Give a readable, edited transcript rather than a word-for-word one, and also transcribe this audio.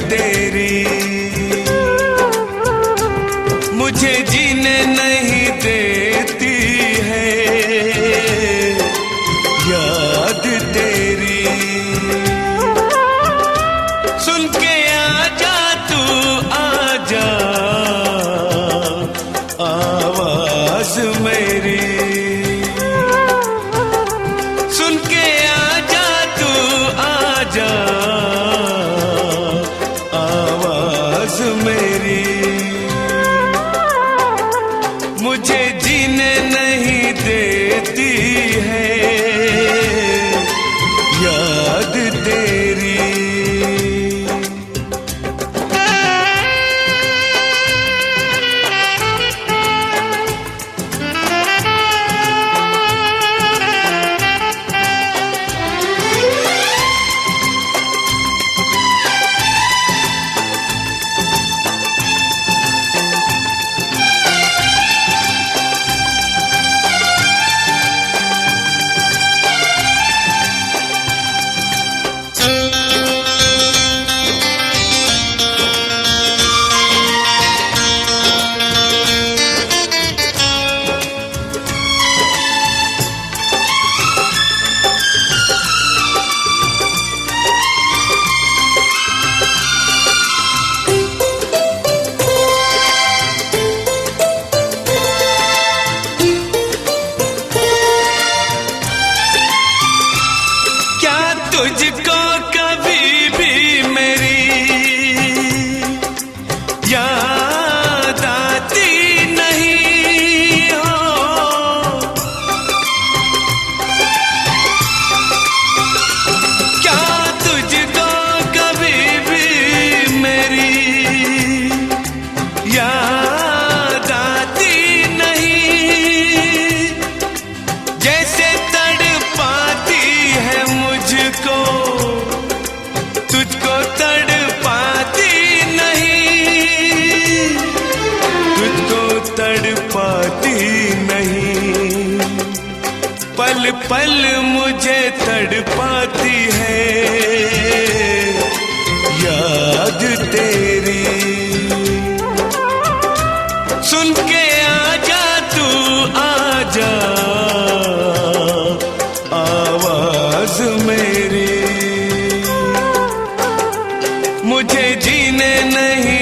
तेरी मुझे जीने नहीं देती है, याद तेरी। सुन के आजा तू आजा आवाज मेरी, सुन के आजा तू आजा आवाज मेरी। मुझे जीने नहीं देती है, याद तेरी। तुझको कभी भी मेरी याद आती नहीं हो, क्या तुझको कभी भी मेरी याद आती नहीं? जैसे तड़पाती है मुझको, तुझको तड़पाती नहीं, तुझको तड़पाती नहीं। पल पल मुझे तड़पाती है, याद तेरी। सुन के आजा तू आजा आवाज मेरी। मुझे जीने नहीं